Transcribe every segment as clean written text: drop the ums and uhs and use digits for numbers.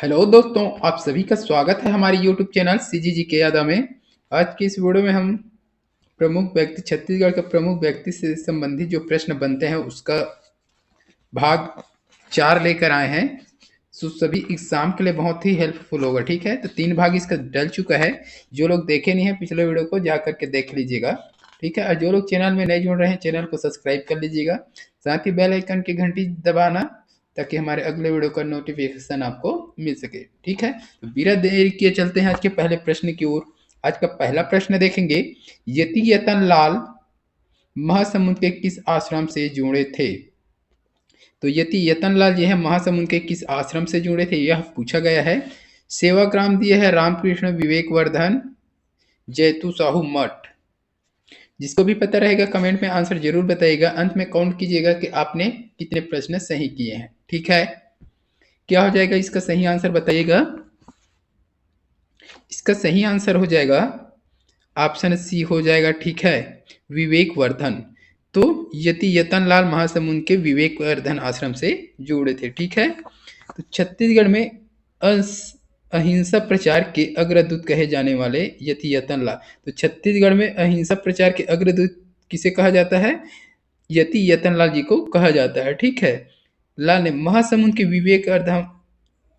Hello दोस्तों, आप सभी का स्वागत है हमारे यूट्यूब चैनल सीजीजी के यादा में। आज की इस वीडियो में हम प्रमुख व्यक्ति छत्तीसगढ़ के प्रमुख व्यक्ति से संबंधित जो प्रश्न बनते हैं उसका भाग 4 लेकर आए हैं। सभी एग्जाम के लिए बहुत ही हेल्पफुल होगा। ठीक है, तो 3 भाग इसका डल चुका है। जो लोग देखे नहीं है पिछले वीडियो को जा करके देख लीजिएगा। ठीक है, और जो लोग चैनल में नए जुड़ रहे हैं चैनल को सब्सक्राइब कर लीजिएगा। साथ ही बेल आइकन की घंटी दबाना ताकि हमारे अगले वीडियो का नोटिफिकेशन आपको मिल सके। ठीक है, तो बिना देर किए चलते हैं आज के पहले प्रश्न की ओर। आज का पहला प्रश्न देखेंगे, यति यतन लाल महासमुंद के किस आश्रम से जुड़े थे? तो यति यतन लाल जी है महासमुंद के किस आश्रम से जुड़े थे यह पूछा गया है। सेवाग्राम दिया है रामकृष्ण विवेकवर्धन जैतू साहू मठ। जिसको भी पता रहेगा कमेंट में आंसर जरूर बताइएगा। अंत में काउंट कीजिएगा कि आपने कितने प्रश्न सही किए हैं। ठीक है, क्या हो जाएगा इसका सही आंसर बताइएगा। इसका सही आंसर हो जाएगा ऑप्शन सी हो जाएगा। ठीक है, विवेकवर्धन। तो यति यतन लाल महासमुंद के विवेकवर्धन आश्रम से जुड़े थे। ठीक है, तो छत्तीसगढ़ में अहिंसा प्रचार के अग्रदूत कहे जाने वाले यति यतन लाल। तो छत्तीसगढ़ में अहिंसा प्रचार के अग्रदूत किसे कहा जाता है? यति यतन लाल जी को कहा जाता है। ठीक है, लाल ने महासमुंद के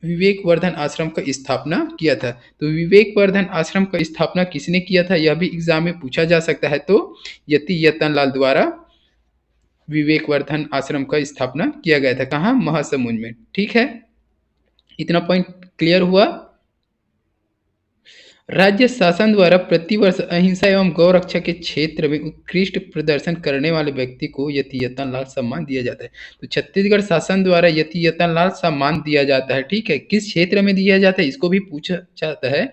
विवेकवर्धन आश्रम का स्थापना किया था। तो विवेकवर्धन आश्रम का स्थापना किसने किया था यह भी एग्जाम में पूछा जा सकता है। तो यति यतन लाल द्वारा विवेकवर्धन आश्रम का स्थापना किया गया था। कहाँ? महासमुंद में। ठीक है, इतना पॉइंट क्लियर हुआ। राज्य शासन द्वारा प्रतिवर्ष अहिंसा एवं गौ रक्षा के क्षेत्र में उत्कृष्ट प्रदर्शन करने वाले व्यक्ति को यति यतन लाल सम्मान दिया जाता है। तो छत्तीसगढ़ शासन द्वारा यति यतन लाल सम्मान दिया जाता है। ठीक है, किस क्षेत्र में दिया जाता है इसको भी पूछा जाता है।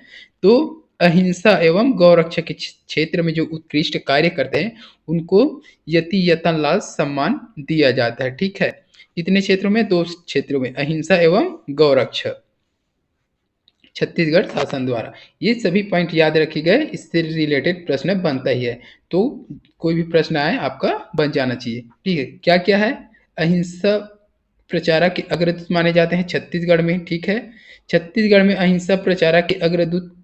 तो अहिंसा एवं गौ रक्षा के क्षेत्र में जो उत्कृष्ट कार्य करते हैं उनको यति यतन लाल सम्मान दिया जाता है। ठीक है, कितने क्षेत्रों में? 2 क्षेत्रों में, अहिंसा एवं गौ रक्षा, छत्तीसगढ़ शासन द्वारा। ये सभी पॉइंट याद रखे गए, इससे रिलेटेड प्रश्न बनता ही है। तो कोई भी प्रश्न आए आपका बन जाना चाहिए। ठीक है, क्या क्या है? अहिंसा प्रचारक के अग्रदूत माने जाते हैं छत्तीसगढ़ में। ठीक है, छत्तीसगढ़ में अहिंसा प्रचारक के अग्रदूत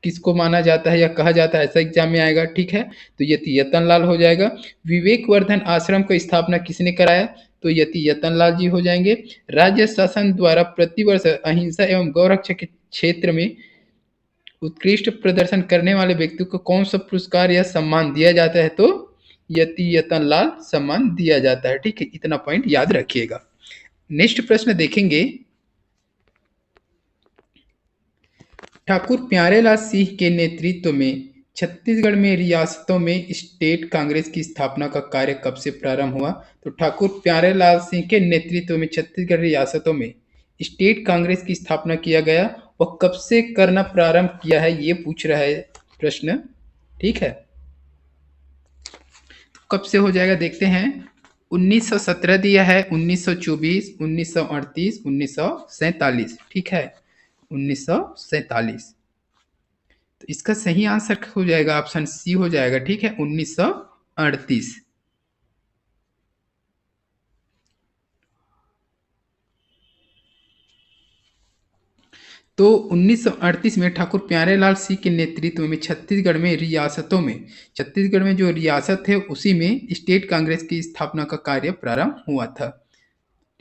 किसको माना जाता है या कहा जाता है ऐसा एग्जाम में आएगा। ठीक है, तो यति यतन लाल हो जाएगा। विवेकवर्धन आश्रम की स्थापना किसने कराया? तो यति यतन लाल जी हो जाएंगे। राज्य शासन द्वारा प्रतिवर्ष अहिंसा एवं गौ रक्षा के क्षेत्र में उत्कृष्ट प्रदर्शन करने वाले व्यक्ति को कौन सा पुरस्कार या सम्मान दिया जाता है? तो यति यतन लाल सम्मान दिया जाता है। ठीक है, इतना पॉइंट याद रखिएगा। नेक्स्ट प्रश्न देखेंगे, ठाकुर प्यारेलाल सिंह के नेतृत्व में छत्तीसगढ़ में रियासतों में स्टेट कांग्रेस की स्थापना का कार्य कब से प्रारंभ हुआ? तो ठाकुर प्यारेलाल सिंह के नेतृत्व में छत्तीसगढ़ रियासतों में स्टेट कांग्रेस की स्थापना किया गया। वह कब से करना प्रारंभ किया है ये पूछ रहा है प्रश्न। ठीक है, तो कब से हो जाएगा देखते हैं। 1917 दिया है, 1924, 1938, 1947। ठीक है, 1947। तो इसका सही आंसर हो जाएगा ऑप्शन सी हो जाएगा। ठीक है, 1938। तो 1938 में ठाकुर प्यारेलाल सिंह के नेतृत्व में छत्तीसगढ़ में रियासतों में, छत्तीसगढ़ में जो रियासत है उसी में स्टेट कांग्रेस की स्थापना का कार्य प्रारंभ हुआ था।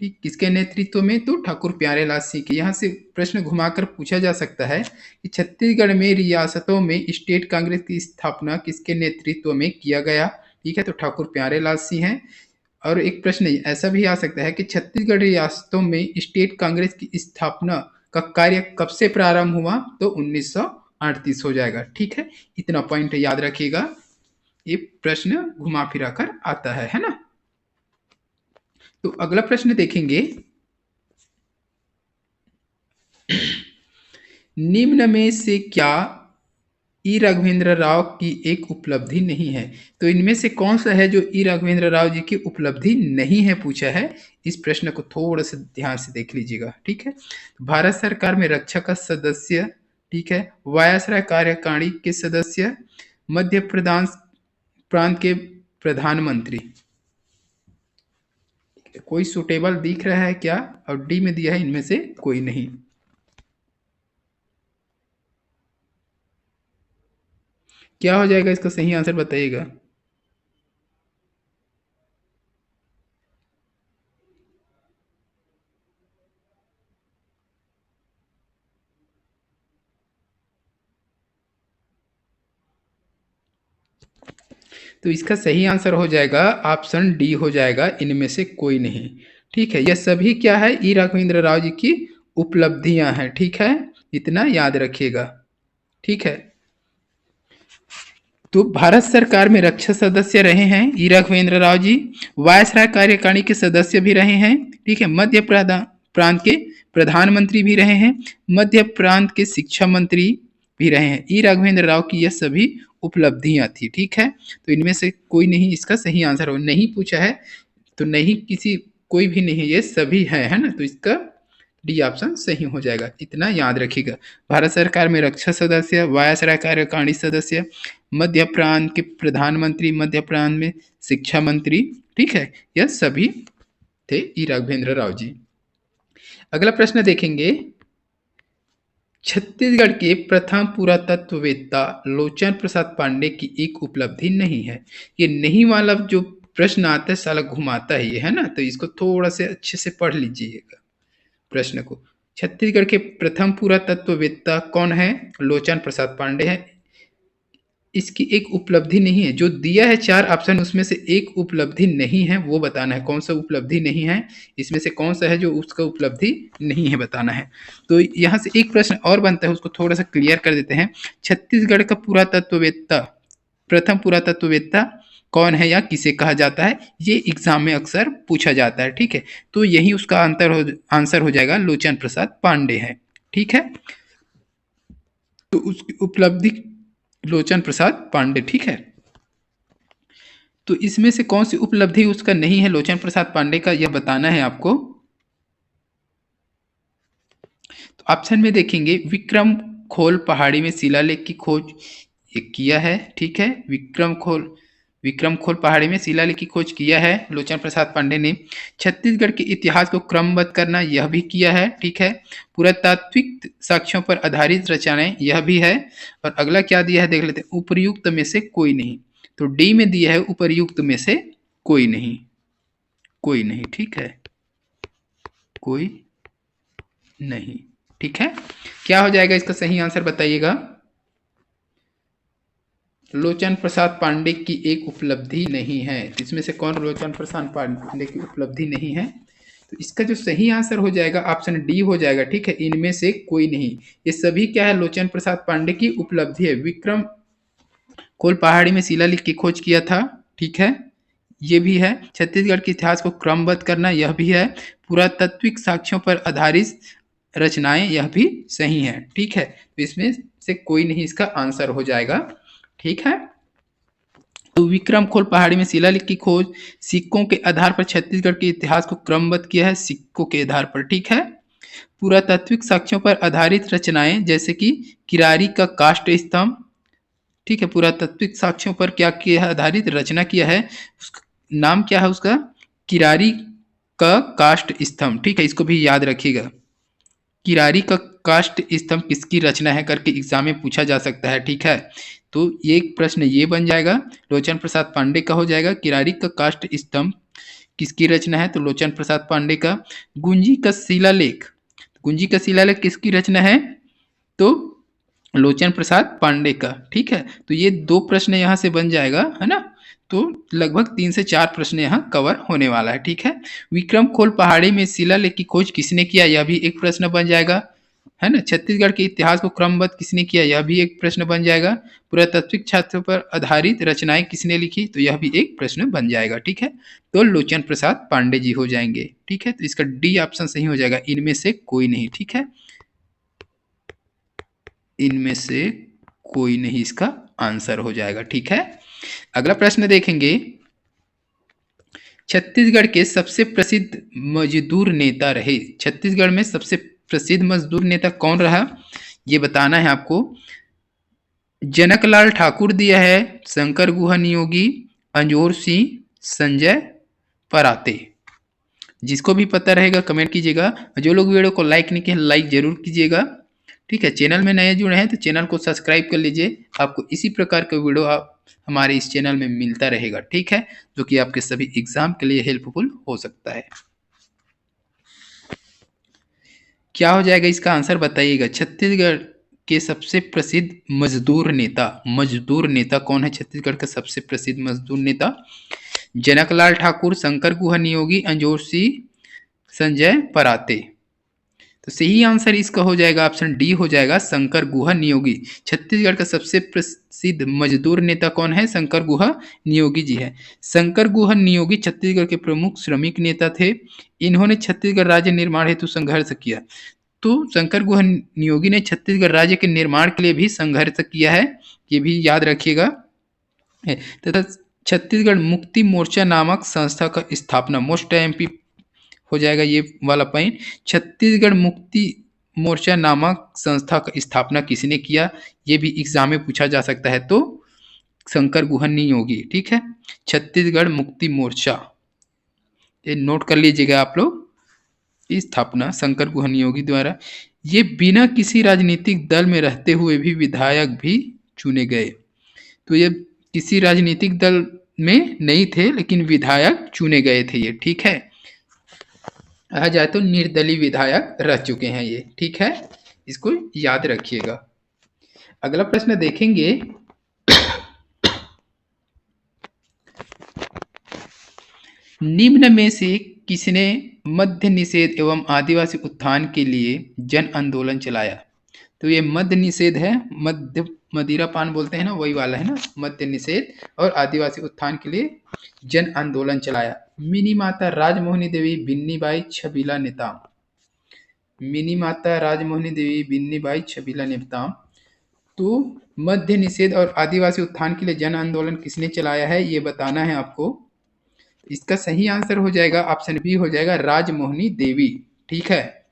ठीक, किसके नेतृत्व में? तो ठाकुर प्यारेलाल सिंह के। यहाँ से प्रश्न घुमाकर पूछा जा सकता है कि छत्तीसगढ़ में रियासतों में स्टेट कांग्रेस की स्थापना किसके नेतृत्व में किया गया? ठीक है, तो ठाकुर प्यारेलाल सिंह हैं। और एक प्रश्न ऐसा भी आ सकता है कि छत्तीसगढ़ रियासतों में स्टेट कांग्रेस की स्थापना का कार्य कब से प्रारंभ हुआ? तो 1938 हो जाएगा। ठीक है, इतना पॉइंट याद रखिएगा, ये प्रश्न घुमा फिरा कर आता है ना। तो अगला प्रश्न देखेंगे, निम्न में से क्या ई राघवेंद्र राव की एक उपलब्धि नहीं है? तो इनमें से कौन सा है जो ई राघवेंद्र राव जी की उपलब्धि नहीं है पूछा है। इस प्रश्न को थोड़ा सा ध्यान से देख लीजिएगा। ठीक है, भारत सरकार में रक्षा का सदस्य, ठीक है, वायसराय कार्यकारिणी के सदस्य, मध्य प्रदेश प्रांत के प्रधानमंत्री। कोई सुटेबल दिख रहा है क्या? और डी में दिया है इनमें से कोई नहीं। क्या हो जाएगा इसका सही आंसर बताइएगा। तो इसका सही आंसर हो जाएगा ऑप्शन डी हो जाएगा, इनमें से कोई नहीं। ठीक है, यह सभी क्या है, ई राघवेंद्र राव जी की उपलब्धियां हैं। ठीक है, इतना याद रखिएगा। ठीक है, तो भारत सरकार में रक्षा सदस्य रहे हैं ई राघवेंद्र राव जी, वायसराय कार्यकारिणी के सदस्य भी रहे हैं। ठीक है, मध्य प्रांत के प्रधानमंत्री भी रहे हैं, मध्य प्रांत के शिक्षा मंत्री भी रहे हैं। ई राघवेंद्र राव की यह सभी उपलब्धियां थी। ठीक है, तो इनमें से कोई नहीं इसका सही आंसर हो, नहीं पूछा है तो नहीं, किसी कोई भी नहीं, ये सभी है ना, तो इसका डी ऑप्शन सही हो जाएगा, इतना याद रखिएगा। भारत सरकार में रक्षा सदस्य, वायसराय कार्यकारिणी सदस्य, मध्य प्रांत के प्रधानमंत्री, मध्य प्रांत में शिक्षा मंत्री। ठीक है, यह सभी थे ई राघवेंद्र राव जी। अगला प्रश्न देखेंगे, छत्तीसगढ़ के प्रथम पुरातत्ववेत्ता लोचन प्रसाद पांडे की एक उपलब्धि नहीं है। ये नहीं वाला जो प्रश्न आता है साला घुमाता ही है ना, तो इसको थोड़ा से अच्छे से पढ़ लीजिएगा प्रश्न को। छत्तीसगढ़ के प्रथम पुरातत्ववेत्ता कौन है, लोचन प्रसाद पांडे है। इसकी एक उपलब्धि नहीं है, जो दिया है चार ऑप्शन उसमें से एक उपलब्धि नहीं है, वो बताना है कौन सा उपलब्धि नहीं है, इसमें से कौन सा है जो उसका उपलब्धि नहीं है बताना है। तो यहाँ से एक प्रश्न और बनता है, उसको थोड़ा सा क्लियर कर देते हैं। छत्तीसगढ़ का पुरातत्ववेत्ता, प्रथम पुरातत्ववेत्ता कौन है या किसे कहा जाता है, ये एग्जाम में अक्सर पूछा जाता है। ठीक है, तो यही उसका आंसर हो जाएगा, लोचन प्रसाद पांडे है। ठीक है, तो उसकी उपलब्धि लोचन प्रसाद पांडे। ठीक है, तो इसमें से कौन सी उपलब्धि उसका नहीं है लोचन प्रसाद पांडे का, यह बताना है आपको। तो ऑप्शन में देखेंगे, विक्रम खोल पहाड़ी में शिलालेख की खोज ये किया है। ठीक है, विक्रम खोल पहाड़ी में शिलालेख की खोज किया है लोचन प्रसाद पांडे ने। छत्तीसगढ़ के इतिहास को क्रमबद्ध करना यह भी किया है। ठीक है, पुरातात्विक साक्ष्यों पर आधारित रचनाएं यह भी है। और अगला क्या दिया है देख लेते हैं, उपर्युक्त में से कोई नहीं। तो डी में दिया है उपर्युक्त में से कोई नहीं, कोई नहीं। ठीक है, कोई नहीं। ठीक है, क्या हो जाएगा इसका सही आंसर बताइएगा। लोचन प्रसाद पांडे की एक उपलब्धि नहीं है, इसमें से कौन लोचन प्रसाद पांडे की उपलब्धि नहीं है, तो इसका जो सही आंसर हो जाएगा ऑप्शन डी हो जाएगा। ठीक है, इनमें से कोई नहीं, ये सभी क्या है, लोचन प्रसाद पांडे की उपलब्धि है। विक्रम खोल पहाड़ी में शिलालेख की खोज किया था। ठीक है, ये भी है। छत्तीसगढ़ के इतिहास को क्रमबद्ध करना यह भी है। पुरातात्विक साक्ष्यों पर आधारित रचनाएं यह भी सही है। ठीक है, तो इसमें से कोई नहीं इसका आंसर हो जाएगा। ठीक है, तो विक्रम खोल पहाड़ी में शिलालेख की खोज, सिक्कों के आधार पर छत्तीसगढ़ के इतिहास को क्रमबद्ध किया है, सिक्कों के आधार पर। ठीक है, पुरातात्विक साक्ष्यों पर आधारित रचनाएं जैसे कि किरारी का काष्ठ स्तंभ। ठीक है, पुरातात्विक साक्ष्यों पर क्या किया है, आधारित रचना किया है, उसका नाम क्या है उसका, किरारी का काष्ठ स्तंभ। ठीक है, इसको भी याद रखिएगा, किरारी का काष्ठ स्तंभ किसकी रचना है करके एग्जाम में पूछा जा सकता है। ठीक है, तो ये प्रश्न ये बन जाएगा, लोचन प्रसाद पांडे का हो जाएगा। किरारी का काष्ठ स्तंभ किसकी रचना है, तो लोचन प्रसाद पांडे का। गुंजी का शिलालेख, गुंजी का शिलालेख किसकी रचना है, तो लोचन प्रसाद पांडे का। ठीक है, तो ये दो प्रश्न यहाँ से बन जाएगा, है ना, तो लगभग 3 से 4 प्रश्न यहाँ कवर होने वाला है। ठीक है, विक्रम खोल पहाड़ी में शिलालेख की खोज किसने किया, यह भी एक प्रश्न बन जाएगा, है ना। छत्तीसगढ़ के इतिहास को क्रमबद्ध किसने किया, यह भी एक प्रश्न बन जाएगा। पुरातात्विक छात्रों पर आधारित रचनाएं किसने लिखी, तो यह भी एक प्रश्न बन जाएगा। ठीक है, तो लोचन प्रसाद पांडे जी हो जाएंगे। ठीक है, तो इसका डी ऑप्शन सही हो जाएगा, इनमें से कोई नहीं। ठीक है, इनमें से कोई नहीं इसका आंसर हो जाएगा। ठीक है, अगला प्रश्न देखेंगे, छत्तीसगढ़ के सबसे प्रसिद्ध मजदूर नेता रहे, छत्तीसगढ़ में सबसे प्रसिद्ध मजदूर नेता कौन रहा, ये बताना है आपको। जनकलाल ठाकुर दिया है, शंकर गुहा नियोगी, अंजोर सिंह, संजय पराते। जिसको भी पता रहेगा कमेंट कीजिएगा, जो लोग वीडियो को लाइक नहीं किए लाइक जरूर कीजिएगा। ठीक है, चैनल में नए जुड़े हैं तो चैनल को सब्सक्राइब कर लीजिए। आपको इसी प्रकार का वीडियो आप हमारे इस चैनल में मिलता रहेगा, ठीक है, जो कि आपके सभी एग्जाम के लिए हेल्पफुल हो सकता है। क्या हो जाएगा इसका आंसर बताइएगा। छत्तीसगढ़ के सबसे प्रसिद्ध मजदूर नेता कौन है? छत्तीसगढ़ का सबसे प्रसिद्ध मजदूर नेता जनकलाल ठाकुर, शंकर गुहा नियोगी, अंजोर सिंह, संजय पराते। तो सही आंसर इसका हो जाएगा ऑप्शन डी हो जाएगा, शंकर गुहा नियोगी। छत्तीसगढ़ का सबसे प्रसिद्ध मजदूर नेता कौन है? शंकर गुहा नियोगी जी है। शंकर गुहा नियोगी छत्तीसगढ़ के प्रमुख श्रमिक नेता थे। इन्होंने छत्तीसगढ़ राज्य निर्माण हेतु संघर्ष किया। तो शंकर गुहा नियोगी ने छत्तीसगढ़ राज्य के निर्माण के लिए भी संघर्ष किया है, ये भी याद रखिएगा। तथा छत्तीसगढ़ मुक्ति मोर्चा नामक संस्था का स्थापना, मोस्ट एमपी हो जाएगा ये वाला पॉइंट। छत्तीसगढ़ मुक्ति मोर्चा नामक संस्था का स्थापना किसने किया? ये भी एग्जाम में पूछा जा सकता है, तो शंकर गुहा नियोगी, ठीक है। छत्तीसगढ़ मुक्ति मोर्चा, ये नोट कर लीजिएगा आप लोग, स्थापना शंकर गुहा नियोगी द्वारा। ये बिना किसी राजनीतिक दल में रहते हुए भी विधायक भी चुने गए। तो ये किसी राजनीतिक दल में नहीं थे लेकिन विधायक चुने गए थे ये, ठीक है। आ जाए तो निर्दलीय विधायक रह चुके हैं ये, ठीक है, इसको याद रखिएगा। अगला प्रश्न देखेंगे। निम्न में से किसने मद्य निषेध एवं आदिवासी उत्थान के लिए जन आंदोलन चलाया? तो ये मद्य निषेध है, मद्य मदिरा पान बोलते हैं ना, वही वाला है ना, मद्य निषेध और आदिवासी उत्थान के लिए जन आंदोलन चलाया। मिनी माता राजमोहनी देवी, Binni by, Chhabila Netam. Mini माता राजमोहनी देवी, बिन्नी बाई, छबीला नेताम। तो मद्य निषेध और आदिवासी उत्थान के लिए जन आंदोलन किसने चलाया है, ये बताना है आपको। इसका सही आंसर हो जाएगा ऑप्शन बी हो जाएगा, राजमोहनी देवी, ठीक है।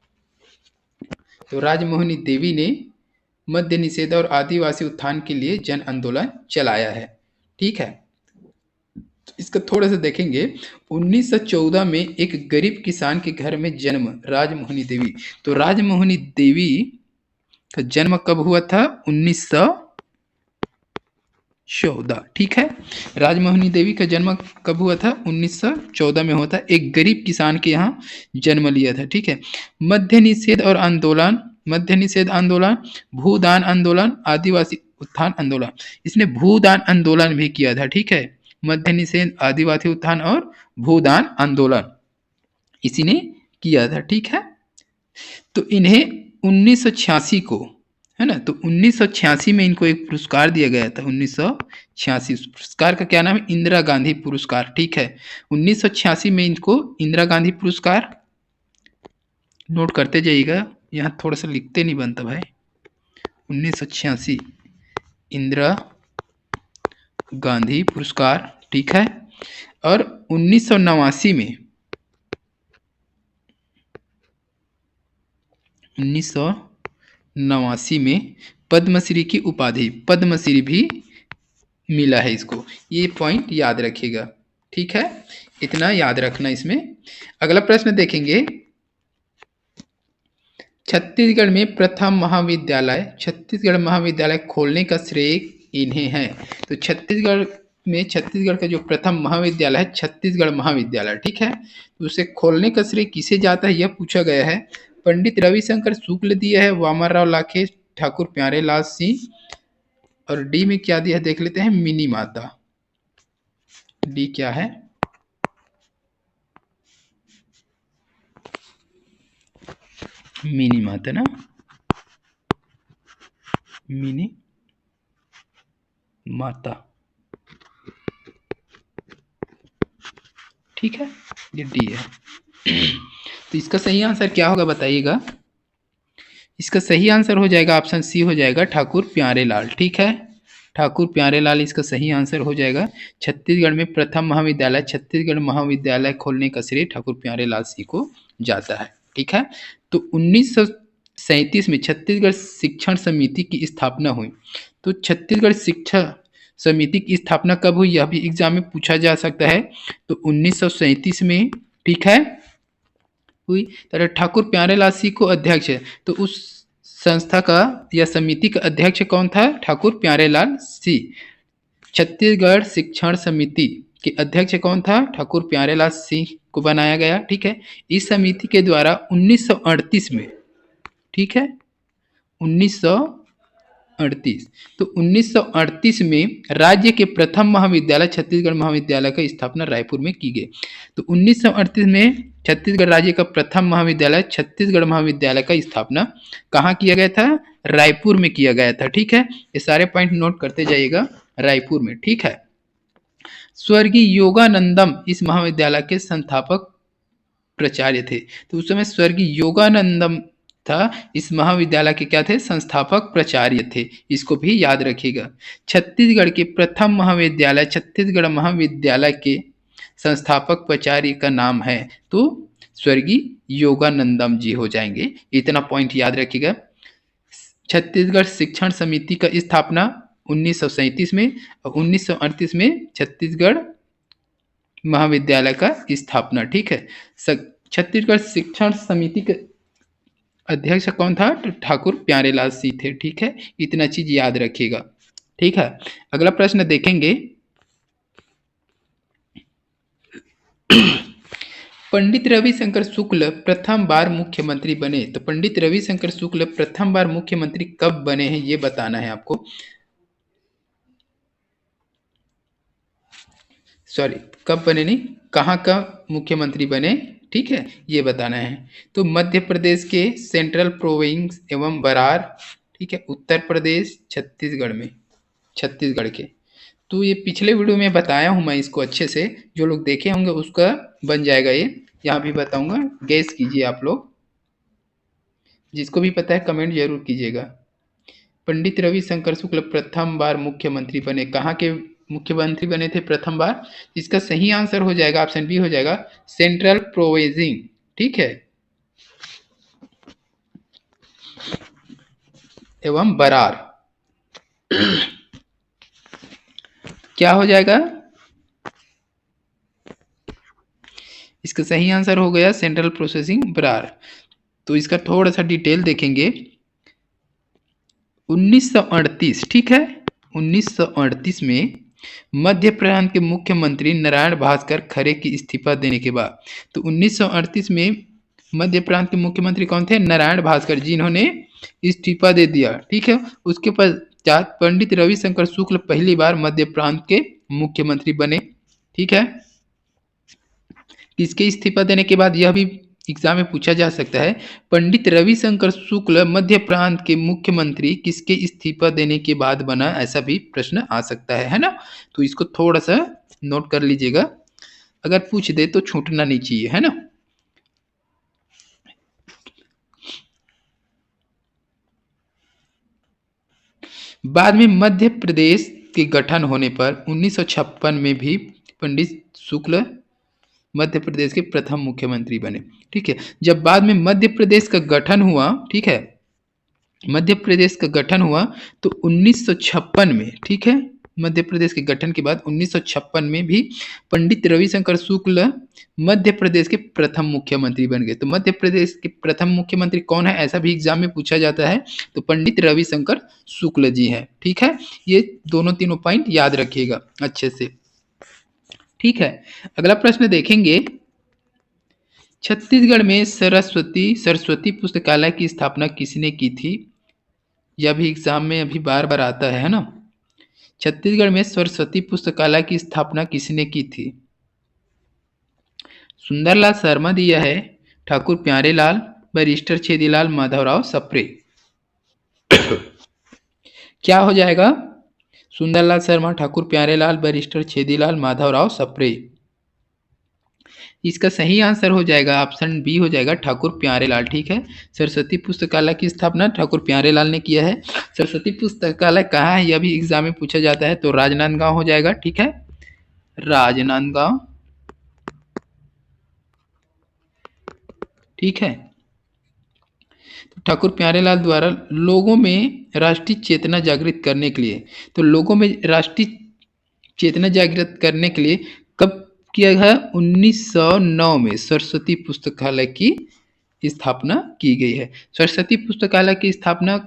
तो राजमोहनी देवी ने मद्य निषेध और आदिवासी उत्थान के लिए जन आंदोलन चलाया है, ठीक है। तो इसका थोड़ा सा देखेंगे। 1914 में एक गरीब किसान के घर में जन्म राजमोहनी देवी। तो राजमोहनी देवी का जन्म कब हुआ था? 1914, ठीक है। राजमोहनी देवी का जन्म कब हुआ था? 1914 में हुआ था। एक गरीब किसान के यहाँ जन्म लिया था, ठीक है। मद्य निषेध और आंदोलन, मद्य निषेध आंदोलन, भूदान आंदोलन, आदिवासी उत्थान आंदोलन, इसने भूदान आंदोलन भी किया था, ठीक है। मद्य निषेध, आदिवासी उत्थान और भूदान आंदोलन इसी ने किया था, ठीक है। तो इन्हें 1986 को, है ना, तो 1986 में इनको एक पुरस्कार दिया गया था। 1986 पुरस्कार का क्या नाम है? इंदिरा गांधी पुरस्कार, ठीक है। 1986 में इनको इंदिरा गांधी पुरस्कार, नोट करते जाइएगा, यहाँ थोड़ा सा लिखते नहीं बनता भाई। 1986 इंदिरा गांधी पुरस्कार, ठीक है। और 1989 में 1989 में पद्मश्री की उपाधि, पद्मश्री भी मिला है इसको, ये पॉइंट याद रखिएगा, ठीक है। इतना याद रखना इसमें। अगला प्रश्न देखेंगे। छत्तीसगढ़ में प्रथम महाविद्यालय, छत्तीसगढ़ महाविद्यालय खोलने का श्रेय इन्हें है। तो छत्तीसगढ़ में, छत्तीसगढ़ का जो प्रथम महाविद्यालय है छत्तीसगढ़ महाविद्यालय, ठीक है, तो उसे खोलने का श्रेय किसे जाता है यह पूछा गया है। पंडित रविशंकर शुक्ल दिया है, वामनराव लाखे, ठाकुर प्यारेलाल सिंह, और डी में क्या दिया है देख लेते हैं, मिनी माता। डी क्या है? मिनी माता ना, मिनी माता, ठीक है, ये डी है। तो इसका सही आंसर क्या होगा बताइएगा। इसका सही आंसर हो जाएगा ऑप्शन सी हो जाएगा, ठाकुर प्यारेलाल, ठीक है। ठाकुर प्यारेलाल इसका सही आंसर हो जाएगा। छत्तीसगढ़ में प्रथम महाविद्यालय, छत्तीसगढ़ महाविद्यालय खोलने का श्रेय ठाकुर प्यारेलाल सिंह को जाता है, ठीक है। तो 1937 में छत्तीसगढ़ शिक्षण समिति की स्थापना हुई। तो छत्तीसगढ़ शिक्षा समिति की स्थापना कब हुई, यह भी एग्जाम में पूछा जा सकता है। तो 1937 में, ठीक है, हुई। तो ठाकुर प्यारेलाल सिंह को अध्यक्ष है। तो उस संस्था का या समिति का अध्यक्ष कौन था? ठाकुर प्यारेलाल सी। छत्तीसगढ़ शिक्षण समिति के अध्यक्ष कौन था? ठाकुर प्यारेलाल सिंह को बनाया गया। ठीक है, इस समिति के द्वारा 1938 में, ठीक है, 1938, तो 1938 में राज्य के प्रथम महाविद्यालय छत्तीसगढ़ महाविद्यालय का स्थापना रायपुर में की गई। तो 1938 में छत्तीसगढ़ राज्य का प्रथम महाविद्यालय छत्तीसगढ़ महाविद्यालय का स्थापना कहाँ किया गया था? रायपुर में किया गया था। ठीक है, ये सारे पॉइंट नोट करते जाइएगा, रायपुर में। ठीक है, स्वर्गीय योगानंदम इस महाविद्यालय के संस्थापक प्राचार्य थे। तो उस समय स्वर्गीय योगानंदम था, इस महाविद्यालय के क्या थे? संस्थापक प्राचार्य थे। इसको भी याद रखिएगा। छत्तीसगढ़ के प्रथम महाविद्यालय छत्तीसगढ़ महाविद्यालय के संस्थापक प्राचार्य का नाम है तो स्वर्गीय योगानंदम जी हो जाएंगे। इतना पॉइंट याद रखिएगा। छत्तीसगढ़ शिक्षण समिति का स्थापना 1937 में और 1938 में छत्तीसगढ़ महाविद्यालय का स्थापना। ठीक है, छत्तीसगढ़ शिक्षण समिति के अध्यक्ष कौन था? तो ठाकुर प्यारेलाल सिंह थे। ठीक है, इतना चीज याद रखिएगा। ठीक है, अगला प्रश्न देखेंगे। पंडित रविशंकर शुक्ल प्रथम बार मुख्यमंत्री बने। तो पंडित रविशंकर शुक्ल प्रथम बार मुख्यमंत्री कब बने हैं ये बताना है आपको। सॉरी, कब बने नहीं, कहाँ का मुख्यमंत्री बने, ठीक है, ये बताना है। तो मध्य प्रदेश के सेंट्रल प्रोविंस एवं बरार, ठीक है, उत्तर प्रदेश, छत्तीसगढ़ में, छत्तीसगढ़ के। तो ये पिछले वीडियो में बताया हूँ मैं इसको अच्छे से, जो लोग देखे होंगे उसका बन जाएगा ये। यहाँ भी बताऊंगा, गैस कीजिए आप लोग, जिसको भी पता है कमेंट जरूर कीजिएगा। पंडित रविशंकर शुक्ल प्रथम बार मुख्यमंत्री बने, कहाँ के मुख्यमंत्री बने थे प्रथम बार? इसका सही आंसर हो जाएगा, ऑप्शन बी हो जाएगा, सेंट्रल प्रोविंस। ठीक है, एवं बरार। क्या हो जाएगा? इसका सही आंसर हो गया सेंट्रल प्रोसेसिंग बरार। तो इसका थोड़ा सा डिटेल देखेंगे। 1938, ठीक है, 1938 में मध्य प्रदेश के मुख्यमंत्री नारायण भास्कर खरे की इस्तीफा देने के बाद, तो 1938 में मध्य प्रदेश के मुख्यमंत्री कौन थे? नारायण भास्कर, जिन्होंने इस्तीफा दे दिया। ठीक है, उसके पश्चात पंडित रविशंकर शुक्ल पहली बार मध्य प्रदेश के मुख्यमंत्री बने। ठीक है, किसके इस्तीफा देने के बाद? यह भी एग्जाम में पूछा जा सकता है। पंडित रविशंकर शुक्ल मध्य प्रांत के मुख्यमंत्री किसके इस्तीफा देने के बाद बना? ऐसा भी प्रश्न आ सकता है ना। तो इसको थोड़ा सा नोट कर लीजिएगा, अगर पूछ दे तो छूटना नहीं चाहिए, है ना। बाद में मध्य प्रदेश के गठन होने पर 1956 में भी पंडित शुक्ल मध्य प्रदेश के प्रथम मुख्यमंत्री बने। ठीक है, जब बाद में मध्य प्रदेश का गठन हुआ, ठीक है, मध्य प्रदेश का गठन हुआ तो 1956 में, ठीक है, मध्य प्रदेश के गठन के बाद 1956 में भी पंडित रविशंकर शुक्ल मध्य प्रदेश के प्रथम मुख्यमंत्री बन गए। तो मध्य प्रदेश के प्रथम मुख्यमंत्री कौन है, ऐसा भी एग्जाम में पूछा जाता है। तो पंडित रविशंकर शुक्ल जी हैं। ठीक है, ये दोनों तीनों पॉइंट याद रखिएगा अच्छे से। ठीक है, अगला प्रश्न देखेंगे। छत्तीसगढ़ में सरस्वती पुस्तकालय की स्थापना किसने की थी? यह भी एग्जाम में अभी बार बार आता है ना। छत्तीसगढ़ में सरस्वती पुस्तकालय की स्थापना किसने की थी? सुंदरलाल शर्मा दिया है, ठाकुर प्यारेलाल, बैरिस्टर छेदीलाल माधवराव सप्रे। क्या हो जाएगा? सुंदरलाल शर्मा, ठाकुर प्यारेलाल, बैरिस्टर छेदीलाल माधवराव सप्रे। इसका सही आंसर हो जाएगा ऑप्शन बी हो जाएगा, ठाकुर प्यारेलाल। ठीक है, सरस्वती पुस्तकालय की स्थापना ठाकुर प्यारेलाल ने किया है। सरस्वती पुस्तकालय कहाँ है, यह भी एग्जाम में पूछा जाता है। तो राजनांदगांव हो जाएगा। ठीक है, राजनांदगांव। ठीक है, ठाकुर प्यारेलाल द्वारा लोगों में राष्ट्रीय चेतना जागृत करने के लिए, तो लोगों में राष्ट्रीय चेतना जागृत करने के लिए कब किया गया? 1909 में सरस्वती पुस्तकालय की स्थापना की गई है। सरस्वती पुस्तकालय की स्थापना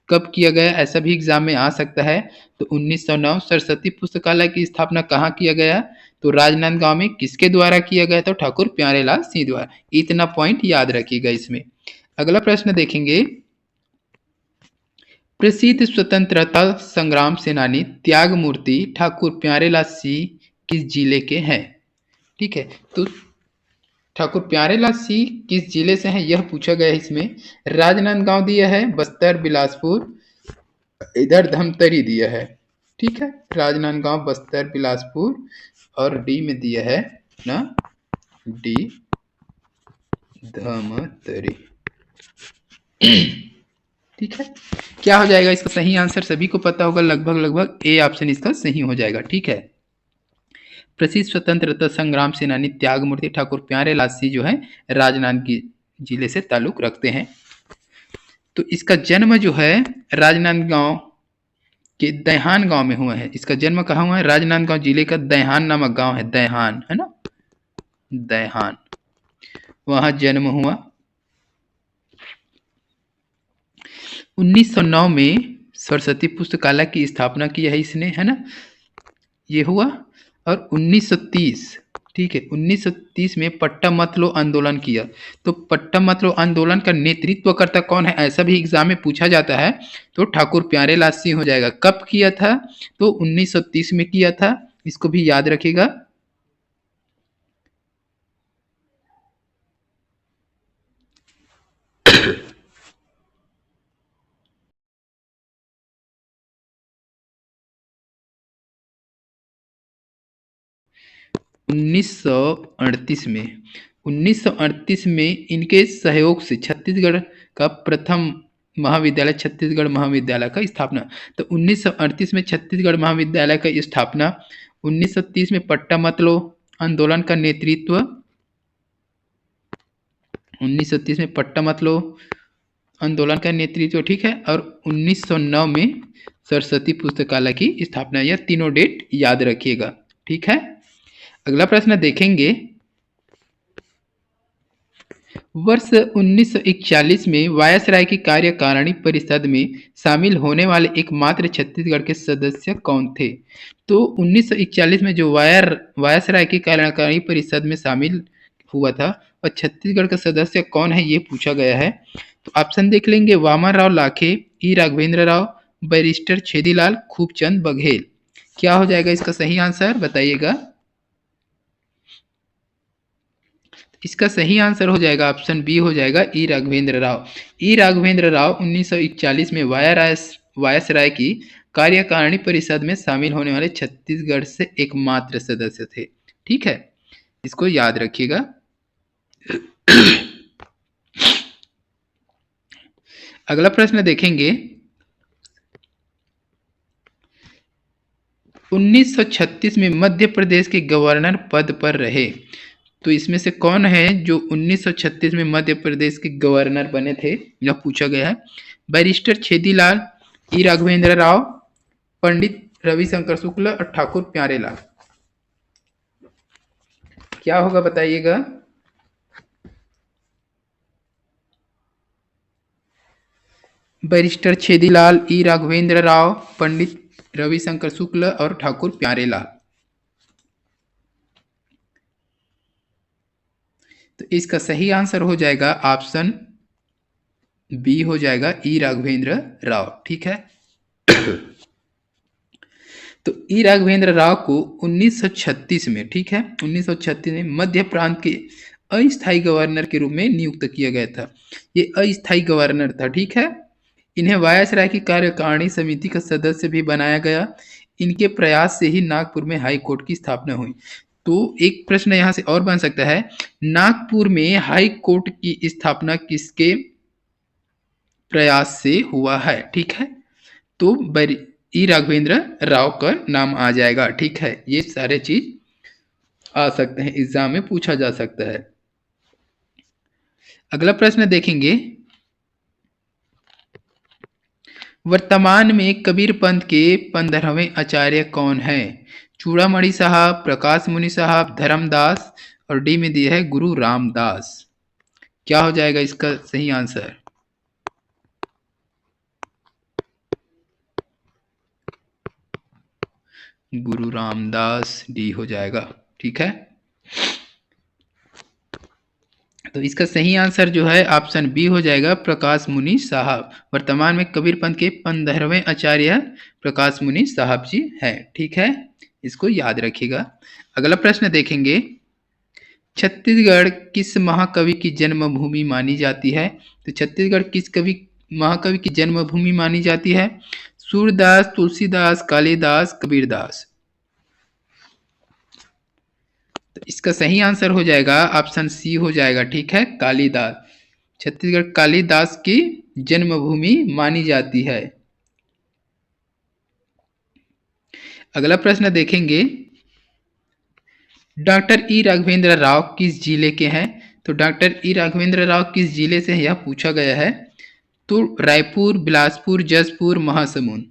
कब किया गया, ऐसा भी एग्जाम में आ सकता है। तो 1909 सरस्वती पुस्तकालय की स्थापना कहाँ किया गया, तो राजनांदगांव में। किसके द्वारा किया गया, तो ठाकुर प्यारेलाल सिंह द्वारा। इतना पॉइंट याद रखिएगा इसमें। अगला प्रश्न देखेंगे, प्रसिद्ध स्वतंत्रता संग्राम सेनानी त्यागमूर्ति ठाकुर प्यारेलाल सिंह किस जिले के हैं। ठीक है, तो ठाकुर प्यारेलाल सिंह किस जिले से हैं यह पूछा गया है इसमें। राजनांदगांव दिया है, बस्तर, बिलासपुर, इधर धमतरी दिया है। ठीक है, राजनांदगांव, बस्तर, बिलासपुर, और डी में दिया है ना, डी धमतरी। ठीक है, क्या हो जाएगा इसका सही आंसर, सभी को पता होगा लगभग ए ऑप्शन इसका सही हो जाएगा। ठीक है, प्रसिद्ध स्वतंत्रता संग्राम सेनानी त्यागमूर्ति ठाकुर प्यारेलाल सिंह जो है राजनांदगांव जिले से ताल्लुक रखते हैं। तो इसका जन्म जो है राजनांदगांव के दैहान गांव में हुआ है। इसका जन्म कहाँ हुआ है, राजनांदगांव जिले का दैहान नामक गांव है, दैहान है ना, दैहान, वहां जन्म हुआ। 1909 में सरस्वती पुस्तकालय की स्थापना की है इसने, है ना, ये हुआ। और 1930, ठीक है, 1930 में पट्टा मत लो आंदोलन किया। तो पट्टा मत लो आंदोलन का नेतृत्व करता कौन है, ऐसा भी एग्जाम में पूछा जाता है। तो ठाकुर प्यारेलाल सिंह हो जाएगा। कब किया था, तो 1930 में किया था, इसको भी याद रखिएगा। में 1938 में इनके सहयोग से छत्तीसगढ़ का प्रथम महाविद्यालय छत्तीसगढ़ महाविद्यालय का स्थापना। तो 1938 में छत्तीसगढ़ महाविद्यालय का स्थापना। 1930 में पट्टा मत लो आंदोलन का नेतृत्व, 1930 में पट्टा मत लो आंदोलन का नेतृत्व, ठीक है। और 1909 में सरस्वती पुस्तकालय की स्थापना। यह तीनों डेट याद रखिएगा, ठीक है। अगला प्रश्न देखेंगे, वर्ष 1941 में वायसराय की कार्यकारिणी परिषद में शामिल होने वाले एकमात्र छत्तीसगढ़ के सदस्य कौन थे। तो 1941 में जो वायसराय की कार्यकारिणी परिषद में शामिल हुआ था और छत्तीसगढ़ का सदस्य कौन है ये पूछा गया है। तो ऑप्शन देख लेंगे, वामन राव लाखे, ई राघवेंद्र राव, बैरिस्टर छेदीलाल, खूबचंद बघेल। क्या हो जाएगा इसका सही आंसर बताइएगा। इसका सही आंसर हो जाएगा ऑप्शन बी हो जाएगा, ई राघवेंद्र राव। ई राघवेंद्र राव 1941 में वायसराय की कार्यकारिणी परिषद में शामिल होने वाले छत्तीसगढ़ से एकमात्र सदस्य थे, ठीक है, इसको याद रखिएगा। अगला प्रश्न देखेंगे, 1936 में मध्य प्रदेश के गवर्नर पद पर रहे। तो इसमें से कौन है जो 1936 में मध्य प्रदेश के गवर्नर बने थे, यह पूछा गया है। बैरिस्टर छेदीलाल, ई राघवेंद्र राव, पंडित रविशंकर शुक्ल और ठाकुर प्यारेलाल। क्या होगा बताइएगा। बैरिस्टर छेदीलाल, ई राघवेंद्र राव, पंडित रविशंकर शुक्ल और ठाकुर प्यारेलाल। तो इसका सही आंसर हो जाएगा ऑप्शन बी हो जाएगा, ई राघवेंद्र राव, ठीक है। तो ई राघवेंद्र राव को 1936 में, ठीक है, 1936 में मध्य प्रांत के अस्थायी गवर्नर के रूप में नियुक्त किया गया था। ये अस्थायी गवर्नर था, ठीक है। इन्हें वायसराय की कार्यकारिणी समिति का सदस्य भी बनाया गया। इनके प्रयास से ही नागपुर में हाई कोर्ट की स्थापना हुई। तो एक प्रश्न यहां से और बन सकता है, नागपुर में हाई कोर्ट की स्थापना किसके प्रयास से हुआ है, ठीक है। तो ई राघवेंद्र राव का नाम आ जाएगा, ठीक है। ये सारे चीज आ सकते हैं, एग्जाम में पूछा जा सकता है। अगला प्रश्न देखेंगे, वर्तमान में कबीर पंथ के 15वें आचार्य कौन है। चूड़ामणि साहब, प्रकाश मुनि साहब, धर्मदास और डी में दिया है गुरु रामदास। क्या हो जाएगा इसका सही आंसर? गुरु रामदास, डी हो जाएगा। ठीक है, तो इसका सही आंसर जो है ऑप्शन बी हो जाएगा, प्रकाश मुनि साहब। वर्तमान में कबीर पंथ के 15वें आचार्य प्रकाश मुनि साहब जी हैं। ठीक है, इसको याद रखिएगा। अगला प्रश्न देखेंगे, छत्तीसगढ़ किस महाकवि की जन्मभूमि मानी जाती है? तो छत्तीसगढ़ किस महाकवि की जन्मभूमि मानी जाती है? सूरदास, तुलसीदास, कालिदास, कबीरदास। तो इसका सही आंसर हो जाएगा ऑप्शन सी हो जाएगा। ठीक है, कालिदास। छत्तीसगढ़ कालिदास की जन्मभूमि मानी जाती है। अगला प्रश्न देखेंगे, डॉक्टर ई राघवेंद्र राव किस जिले के हैं? तो डॉक्टर ई राघवेंद्र राव किस जिले से यह पूछा गया है? तो रायपुर, बिलासपुर, जसपुर, महासमुंद।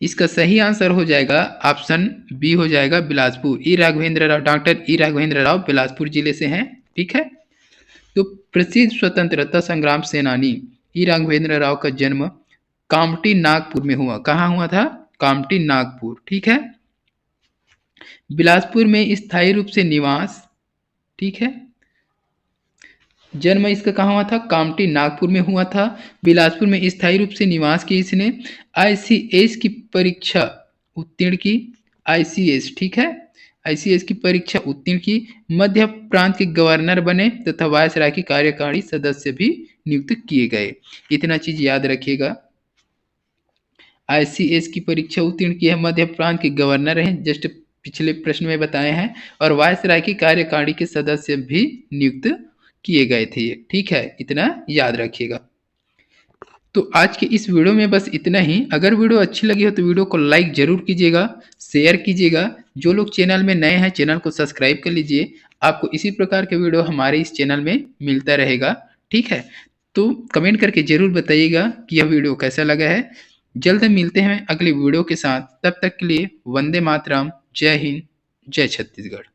इसका सही आंसर हो जाएगा ऑप्शन बी हो जाएगा, बिलासपुर। ई राघवेंद्र राव, डॉक्टर ई राघवेंद्र राव बिलासपुर जिले से हैं। ठीक है, तो प्रसिद्ध स्वतंत्रता संग्राम सेनानी ई राघवेंद्र राव का जन्म कामटी नागपुर में हुआ। कहाँ हुआ था? कामटी नागपुर। ठीक है, बिलासपुर में स्थायी रूप से निवास। ठीक है, जन्म इसका कहाँ हुआ था? कामटी नागपुर में हुआ था। बिलासपुर में स्थायी रूप से निवास की इसने। आईसीएस की परीक्षा उत्तीर्ण की। आईसीएस, ठीक है, आईसीएस की परीक्षा उत्तीर्ण की। मध्य प्रांत के गवर्नर बने तथा वायसराय की कार्यकारिणी सदस्य भी नियुक्त किए गए। इतना चीज याद रखिएगा, आईसीएस की परीक्षा उत्तीर्ण की है, मध्य प्रांत के गवर्नर हैं, जस्ट पिछले प्रश्न में बताए हैं, और वायसराय की कार्यकारिणी के सदस्य भी नियुक्त किए गए थे। ठीक है, इतना याद रखिएगा। तो आज के इस वीडियो में बस इतना ही। अगर वीडियो अच्छी लगी हो तो वीडियो को लाइक जरूर कीजिएगा, शेयर कीजिएगा। जो लोग चैनल में नए हैं चैनल को सब्सक्राइब कर लीजिए। आपको इसी प्रकार के वीडियो हमारे इस चैनल में मिलता रहेगा। ठीक है, तो कमेंट करके जरूर बताइएगा कि यह वीडियो कैसा लगा है। जल्द मिलते हैं अगली वीडियो के साथ, तब तक के लिए वंदे मातरम, जय हिंद, जय छत्तीसगढ़।